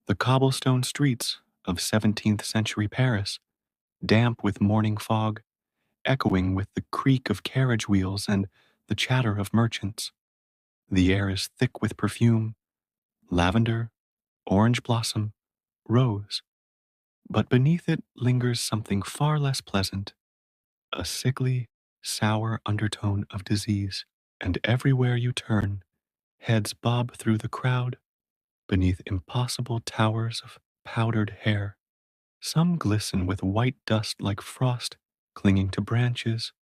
The cobblestone streets of 17th century Paris, damp with morning fog, echoing with the creak of carriage wheels and the chatter of merchants. The air is thick with perfume, lavender, orange blossom, rose, but beneath it lingers something far less pleasant, a sickly, sour undertone of disease. And everywhere you turn, heads bob through the crowd beneath impossible towers of powdered hair. Some glisten with white dust like frost clinging to branches,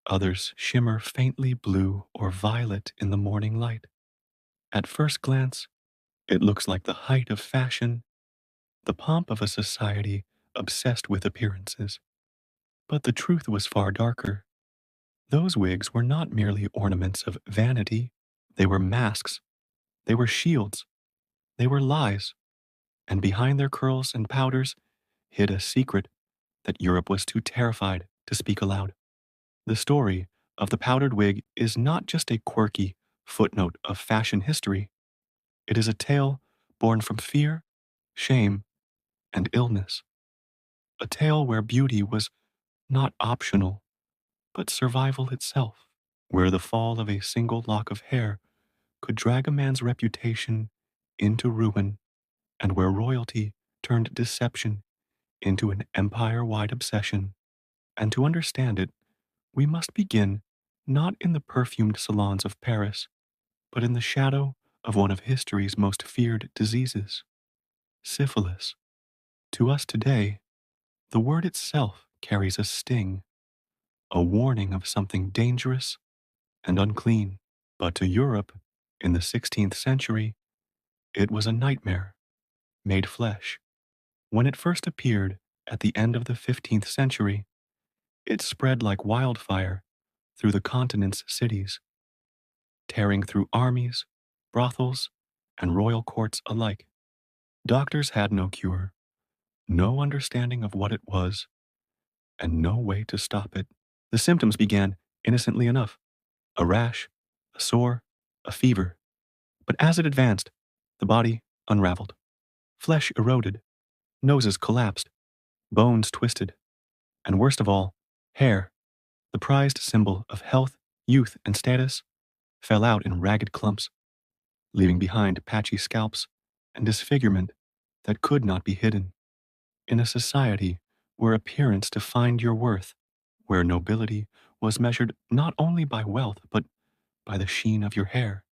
others shimmer faintly blue or violet in the morning light. At first glance, it looks like the height of fashion, the pomp of a society obsessed with appearances. But the truth was far darker. Those wigs were not merely ornaments of vanity, they were masks, they were shields, they were lies, and behind their curls and powders hid a secret that Europe was too terrified to speak aloud. The story of the powdered wig is not just a quirky footnote of fashion history, it is a tale born from fear, shame, and illness. A tale where beauty was not optional, but survival itself, where the fall of a single lock of hair could drag a man's reputation into ruin, and where royalty turned deception into an empire wide obsession. And to understand it, we must begin not in the perfumed salons of Paris, but in the shadow of one of history's most feared diseases, syphilis. To us today, the word itself carries a sting, a warning of something dangerous and unclean. But to Europe, in the 16th century, it was a nightmare made flesh. When it first appeared at the end of the 15th century, it spread like wildfire through the continent's cities, tearing through armies, brothels, and royal courts alike. Doctors had no cure, no understanding of what it was, and no way to stop it. The symptoms began innocently enough: a rash, a sore, a fever. But as it advanced, the body unraveled. Flesh eroded, noses collapsed, bones twisted, and worst of all, hair, the prized symbol of health, youth, and status, fell out in ragged clumps, leaving behind patchy scalps and disfigurement that could not be hidden. In a society where appearance defined your worth, where nobility was measured not only by wealth but by the sheen of your hair,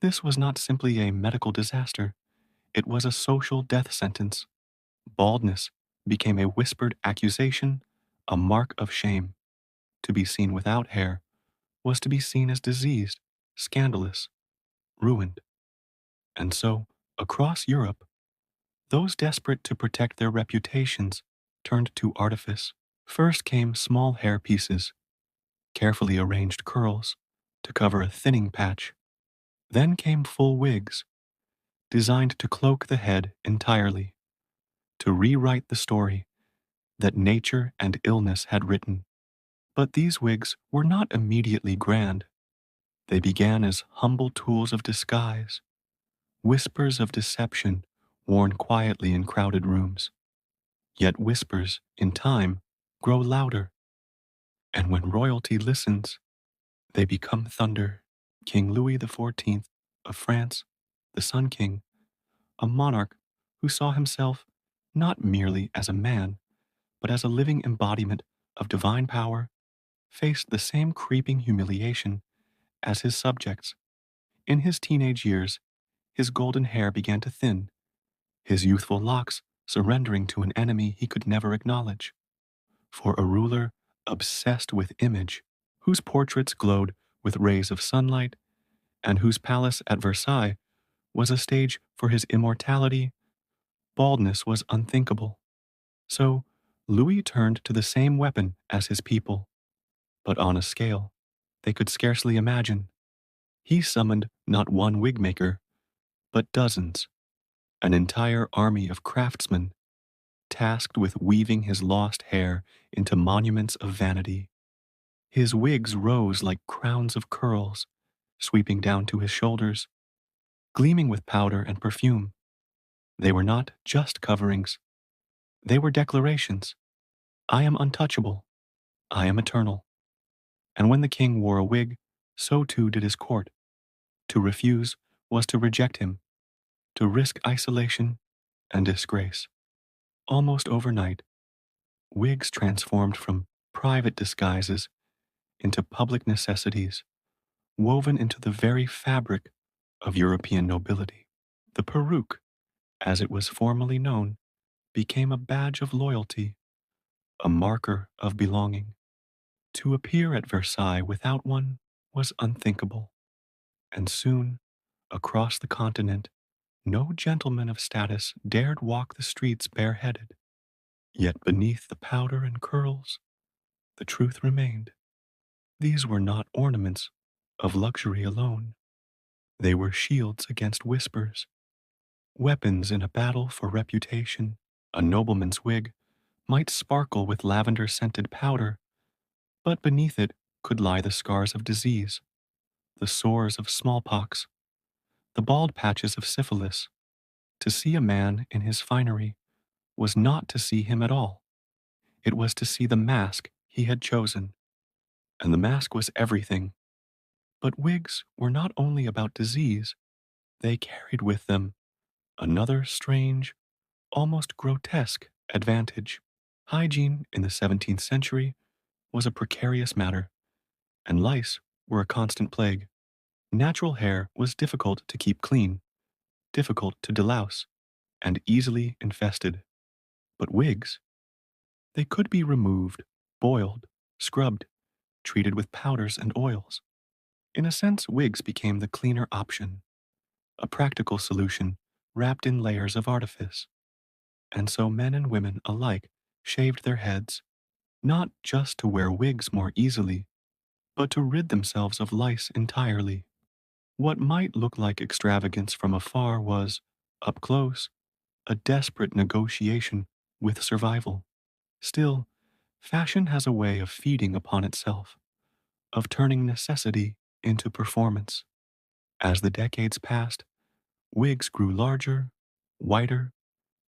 this was not simply a medical disaster, it was a social death sentence. Baldness became a whispered accusation, a mark of shame. To be seen without hair was to be seen as diseased, scandalous, ruined. And so, across Europe, those desperate to protect their reputations turned to artifice. First came small hair pieces, carefully arranged curls to cover a thinning patch. Then came full wigs, designed to cloak the head entirely, to rewrite the story that nature and illness had written. But these wigs were not immediately grand. They began as humble tools of disguise, whispers of deception worn quietly in crowded rooms. Yet whispers, in time, grow louder, and when royalty listens, they become thunder. King Louis XIV of France, the Sun King, a monarch who saw himself not merely as a man, but as a living embodiment of divine power, faced the same creeping humiliation as his subjects. In his teenage years, his golden hair began to thin, his youthful locks surrendering to an enemy he could never acknowledge. For a ruler obsessed with image, whose portraits glowed with rays of sunlight, and whose palace at Versailles was a stage for his immortality, baldness was unthinkable. So, Louis turned to the same weapon as his people, but on a scale they could scarcely imagine. He summoned not one wig maker, but dozens, an entire army of craftsmen tasked with weaving his lost hair into monuments of vanity. His wigs rose like crowns of curls, sweeping down to his shoulders, gleaming with powder and perfume. They were not just coverings, they were declarations. I am untouchable. I am eternal. And when the king wore a wig, so too did his court. To refuse was to reject him, to risk isolation and disgrace. Almost overnight, wigs transformed from private disguises into public necessities, woven into the very fabric of European nobility. The peruke, as it was formerly known, became a badge of loyalty, a marker of belonging. To appear at Versailles without one was unthinkable, and soon, across the continent, no gentleman of status dared walk the streets bareheaded. Yet beneath the powder and curls, the truth remained. These were not ornaments of luxury alone. They were shields against whispers, weapons in a battle for reputation. A nobleman's wig might sparkle with lavender-scented powder, but beneath it could lie the scars of disease, the sores of smallpox, the bald patches of syphilis. To see a man in his finery was not to see him at all. It was to see the mask he had chosen. And the mask was everything. But wigs were not only about disease, they carried with them another strange, almost grotesque advantage. Hygiene in the 17th century was a precarious matter, and lice were a constant plague. Natural hair was difficult to keep clean, difficult to delouse, and easily infested. But wigs, they could be removed, boiled, scrubbed, treated with powders and oils. In a sense, wigs became the cleaner option, a practical solution wrapped in layers of artifice. And so men and women alike shaved their heads, not just to wear wigs more easily, but to rid themselves of lice entirely. What might look like extravagance from afar was, up close, a desperate negotiation with survival. Still, fashion has a way of feeding upon itself, of turning necessity into performance. As the decades passed, wigs grew larger, whiter,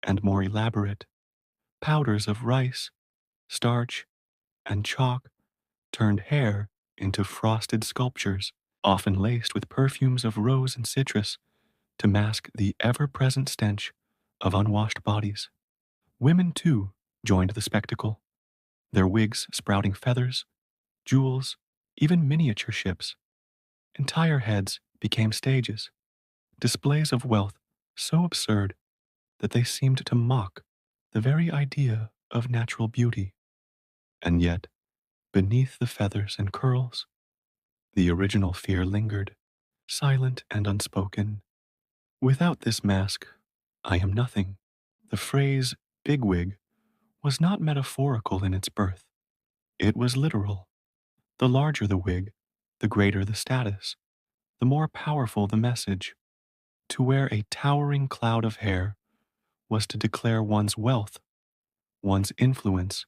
and more elaborate. Powders of rice, starch, and chalk turned hair into frosted sculptures, often laced with perfumes of rose and citrus to mask the ever-present stench of unwashed bodies. Women, too, joined the spectacle, their wigs sprouting feathers, jewels, even miniature ships. Entire heads became stages, displays of wealth so absurd that they seemed to mock the very idea of natural beauty. And yet, beneath the feathers and curls, the original fear lingered, silent and unspoken. Without this mask, I am nothing. The phrase bigwig was not metaphorical in its birth. It was literal. The larger the wig, the greater the status, the more powerful the message. To wear a towering cloud of hair was to declare one's wealth, one's influence,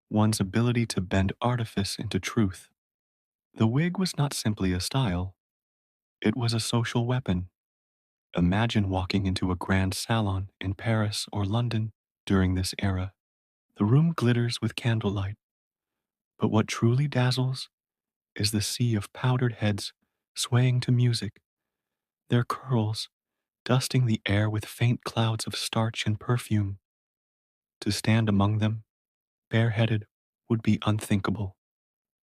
one's ability to bend artifice into truth. The wig was not simply a style, it was a social weapon. Imagine walking into a grand salon in Paris or London during this era. The room glitters with candlelight, but what truly dazzles is the sea of powdered heads swaying to music, their curls dusting the air with faint clouds of starch and perfume. To stand among them, bareheaded, would be unthinkable,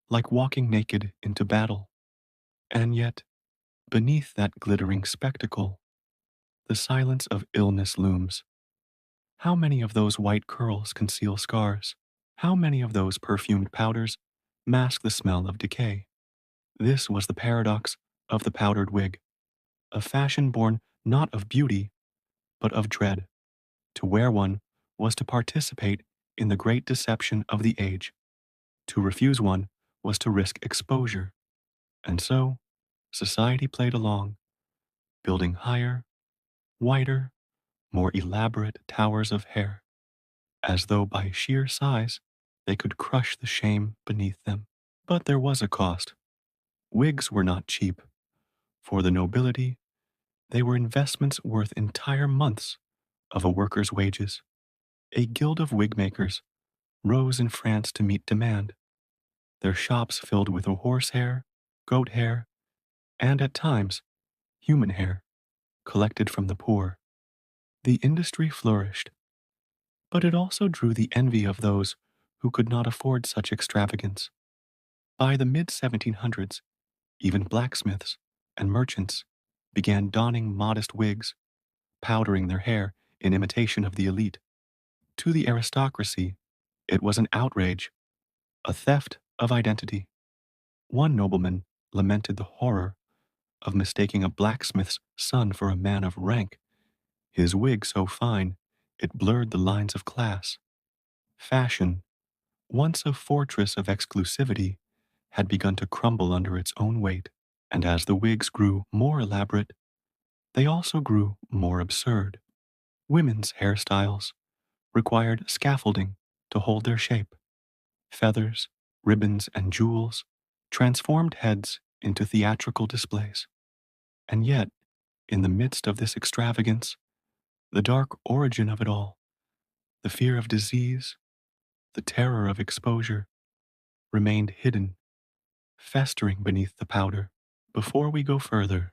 like walking naked into battle. And yet, beneath that glittering spectacle, the silence of illness looms. How many of those white curls conceal scars? How many of those perfumed powders mask the smell of decay? This was the paradox of the powdered wig, a fashion born not of beauty, but of dread. To wear one was to participate in the great deception of the age. To refuse one was to risk exposure. And so, society played along, building higher, wider, more elaborate towers of hair, as though by sheer size they could crush the shame beneath them. But there was a cost. Wigs were not cheap. For the nobility, they were investments worth entire months of a worker's wages. A guild of wig makers rose in France to meet demand, their shops filled with horsehair, goat hair, and at times, human hair, collected from the poor. The industry flourished, but it also drew the envy of those who could not afford such extravagance. By the mid 1700s, even blacksmiths and merchants began donning modest wigs, powdering their hair in imitation of the elite. To the aristocracy, it was an outrage, a theft of identity. One nobleman lamented the horror of mistaking a blacksmith's son for a man of rank, his wig so fine it blurred the lines of class. Fashion, once a fortress of exclusivity, had begun to crumble under its own weight, and as the wigs grew more elaborate, they also grew more absurd. Women's hairstyles required scaffolding to hold their shape. Feathers, ribbons, and jewels transformed heads into theatrical displays. And yet, in the midst of this extravagance, the dark origin of it all, the fear of disease, the terror of exposure, remained hidden, festering beneath the powder. Before we go further,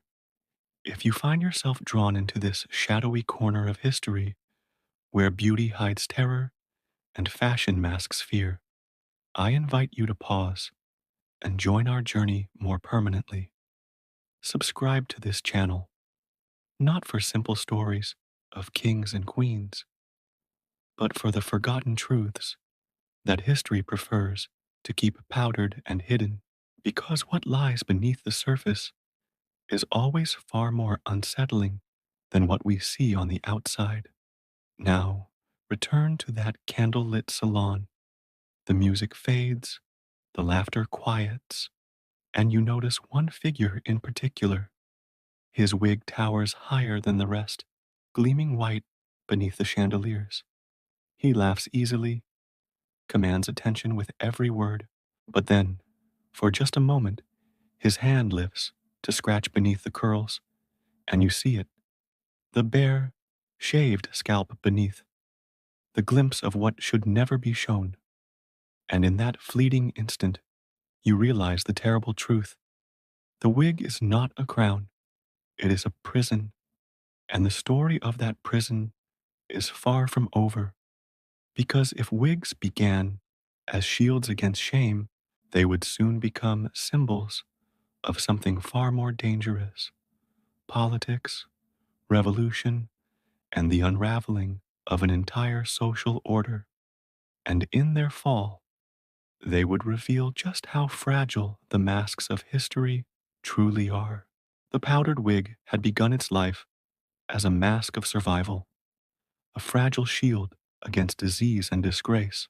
if you find yourself drawn into this shadowy corner of history where beauty hides terror and fashion masks fear, I invite you to pause and join our journey more permanently. Subscribe to this channel, not for simple stories of kings and queens, but for the forgotten truths that history prefers to keep powdered and hidden, because what lies beneath the surface is always far more unsettling than what we see on the outside. Now, return to that candle-lit salon. The music fades, the laughter quiets, and you notice one figure in particular. His wig towers higher than the rest, gleaming white beneath the chandeliers. He laughs easily, commands attention with every word, but then, for just a moment, his hand lifts to scratch beneath the curls, and you see it, the bare, shaved scalp beneath, the glimpse of what should never be shown. And in that fleeting instant, you realize the terrible truth. The wig is not a crown, it is a prison, and the story of that prison is far from over, because if wigs began as shields against shame, they would soon become symbols of something far more dangerous: politics, revolution, and the unraveling of an entire social order. And in their fall, they would reveal just how fragile the masks of history truly are. The powdered wig had begun its life as a mask of survival, a fragile shield against disease and disgrace.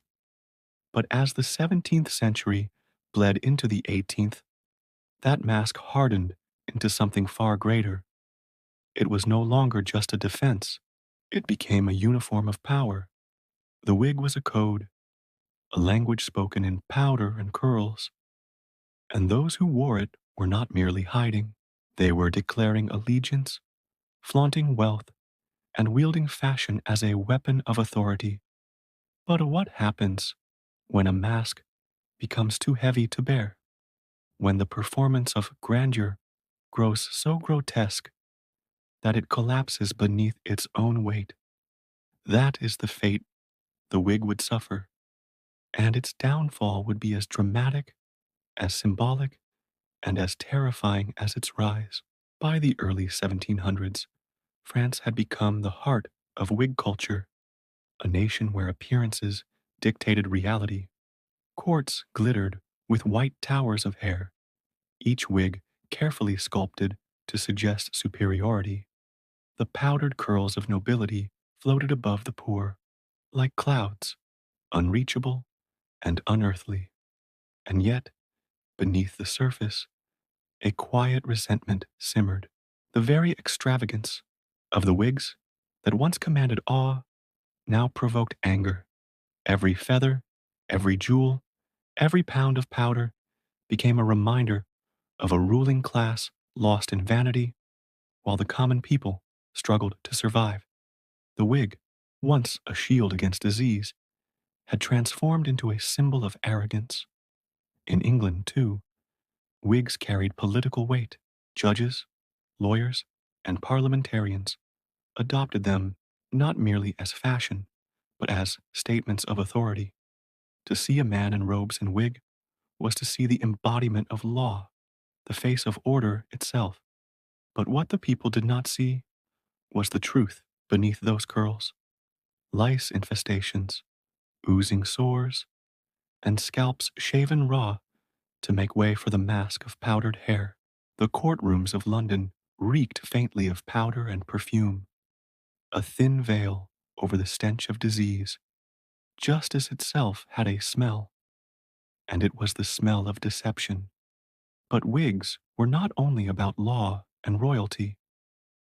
But as the 17th century bled into the 18th, that mask hardened into something far greater. It was no longer just a defense, it became a uniform of power. The wig was a code, a language spoken in powder and curls, and those who wore it were not merely hiding, they were declaring allegiance, flaunting wealth, and wielding fashion as a weapon of authority. But what happens when a mask becomes too heavy to bear? When the performance of grandeur grows so grotesque that it collapses beneath its own weight? That is the fate the wig would suffer, and its downfall would be as dramatic, as symbolic, and as terrifying as its rise. By the early 1700s, France had become the heart of wig culture, a nation where appearances dictated reality. Courts glittered with white towers of hair, each wig carefully sculpted to suggest superiority. The powdered curls of nobility floated above the poor, like clouds, unreachable and unearthly. And yet, beneath the surface, a quiet resentment simmered. The very extravagance of the wigs that once commanded awe now provoked anger. Every feather, every jewel, every pound of powder became a reminder of a ruling class lost in vanity while the common people struggled to survive. The wig, once a shield against disease, had transformed into a symbol of arrogance. In England, too, wigs carried political weight. Judges, lawyers, and parliamentarians adopted them not merely as fashion, but as statements of authority. To see a man in robes and wig was to see the embodiment of law, the face of order itself. But what the people did not see was the truth beneath those curls: lice infestations, oozing sores, and scalps shaven raw to make way for the mask of powdered hair. The courtrooms of London reeked faintly of powder and perfume, a thin veil over the stench of disease. Justice itself had a smell, and it was the smell of deception. But wigs were not only about law and royalty,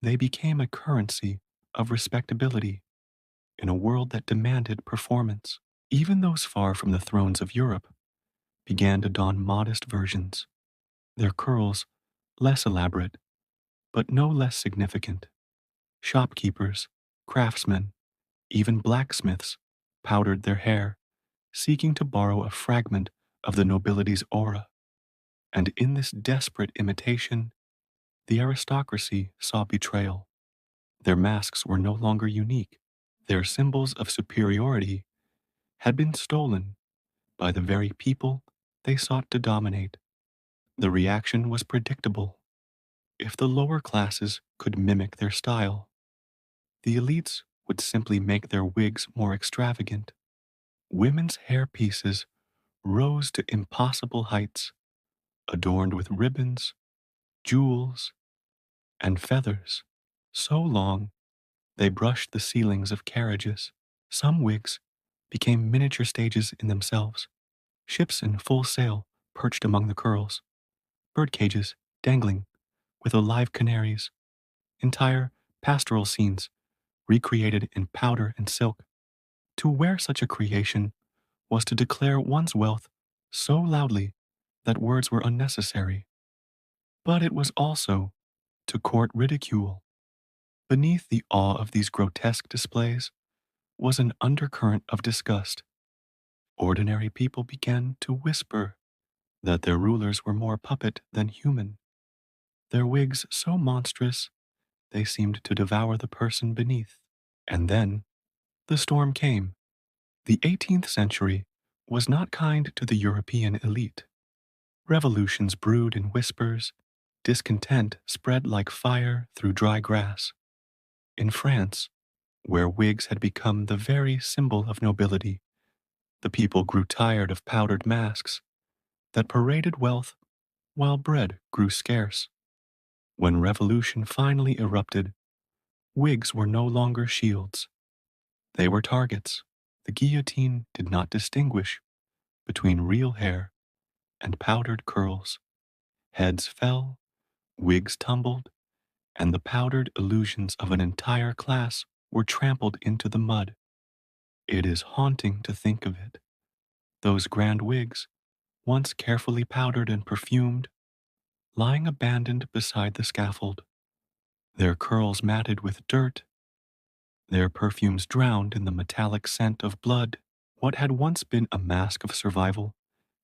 they became a currency of respectability in a world that demanded performance. Even those far from the thrones of Europe began to don modest versions, their curls less elaborate, but no less significant. Shopkeepers, craftsmen, even blacksmiths powdered their hair, seeking to borrow a fragment of the nobility's aura. And in this desperate imitation, the aristocracy saw betrayal. Their masks were no longer unique. Their symbols of superiority had been stolen by the very people they sought to dominate. The reaction was predictable. If the lower classes could mimic their style, the elites would simply make their wigs more extravagant. Women's hair pieces rose to impossible heights, adorned with ribbons, jewels, and feathers, so long they brushed the ceilings of carriages. Some wigs became miniature stages in themselves, ships in full sail perched among the curls, bird cages dangling with alive canaries, entire pastoral scenes recreated in powder and silk. To wear such a creation was to declare one's wealth so loudly that words were unnecessary. But it was also to court ridicule. Beneath the awe of these grotesque displays was an undercurrent of disgust. Ordinary people began to whisper that their rulers were more puppet than human, their wigs so monstrous they seemed to devour the person beneath. And then the storm came. The 18th century was not kind to the European elite. Revolutions brewed in whispers, discontent spread like fire through dry grass. In France, where wigs had become the very symbol of nobility, the people grew tired of powdered masks that paraded wealth while bread grew scarce. When revolution finally erupted, wigs were no longer shields. They were targets. The guillotine did not distinguish between real hair and powdered curls. Heads fell, wigs tumbled, and the powdered illusions of an entire class were trampled into the mud. It is haunting to think of it. Those grand wigs, once carefully powdered and perfumed, lying abandoned beside the scaffold, their curls matted with dirt, their perfumes drowned in the metallic scent of blood. What had once been a mask of survival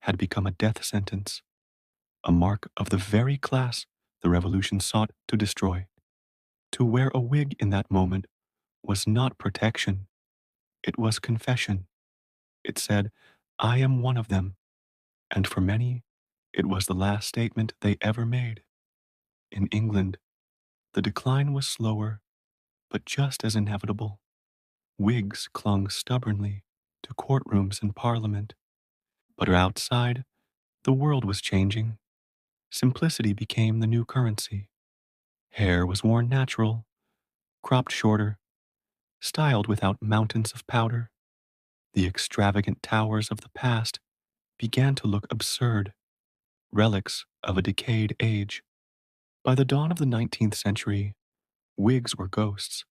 had become a death sentence, a mark of the very class the revolution sought to destroy. To wear a wig in that moment was not protection, it was confession. It said, I am one of them, and for many, it was the last statement they ever made. In England, the decline was slower, but just as inevitable. Wigs clung stubbornly to courtrooms and parliament, but outside, the world was changing. Simplicity became the new currency. Hair was worn natural, cropped shorter, styled without mountains of powder. The extravagant towers of the past began to look absurd, relics of a decayed age. By the dawn of the 19th century, wigs were ghosts,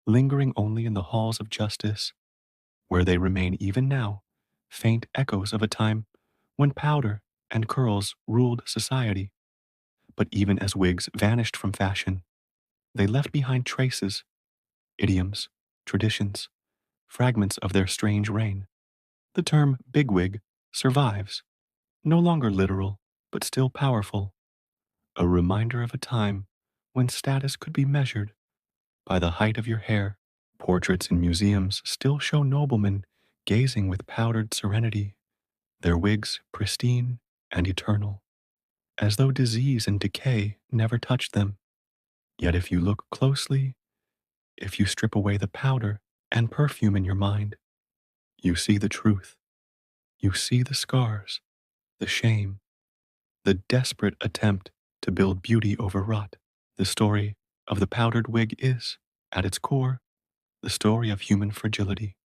lingering only in the halls of justice, where they remain even now, faint echoes of a time when powder and curls ruled society. But even as wigs vanished from fashion, they left behind traces, idioms, traditions, fragments of their strange reign. The term bigwig survives, no longer literal, but still powerful, a reminder of a time when status could be measured by the height of your hair. Portraits in museums still show noblemen gazing with powdered serenity, their wigs pristine and eternal, as though disease and decay never touched them. Yet if you look closely, if you strip away the powder and perfume in your mind, you see the truth. You see the scars, the shame, the desperate attempt to build beauty overwrought. The story of the powdered wig is, at its core, the story of human fragility.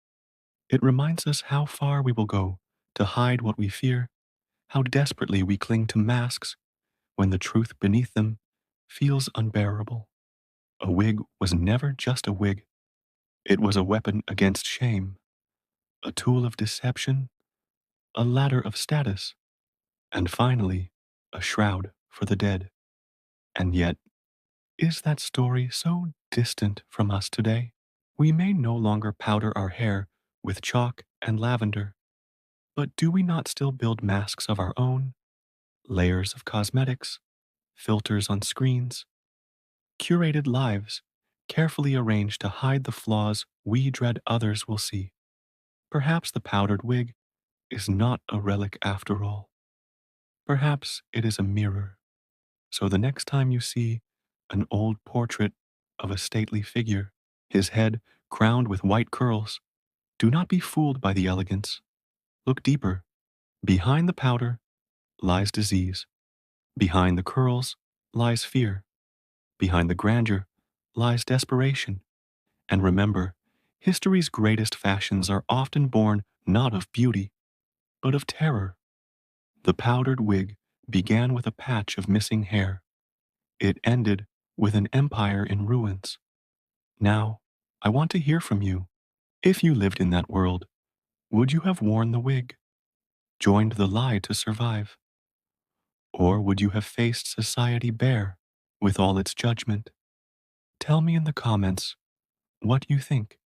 It reminds us how far we will go to hide what we fear, how desperately we cling to masks when the truth beneath them feels unbearable. A wig was never just a wig. It was a weapon against shame, a tool of deception, a ladder of status, and finally, a shroud for the dead. And yet, is that story so distant from us today? We may no longer powder our hair with chalk and lavender, but do we not still build masks of our own, layers of cosmetics, filters on screens, curated lives carefully arranged to hide the flaws we dread others will see? Perhaps the powdered wig is not a relic after all. Perhaps it is a mirror. So the next time you see an old portrait of a stately figure, his head crowned with white curls, do not be fooled by the elegance. Look deeper. Behind the powder lies disease. Behind the curls lies fear. Behind the grandeur lies desperation. And remember, history's greatest fashions are often born not of beauty, but of terror. The powdered wig began with a patch of missing hair. It ended with an empire in ruins. Now, I want to hear from you. If you lived in that world, would you have worn the wig, joined the lie to survive? Or would you have faced society bare with all its judgment? Tell me in the comments what you think.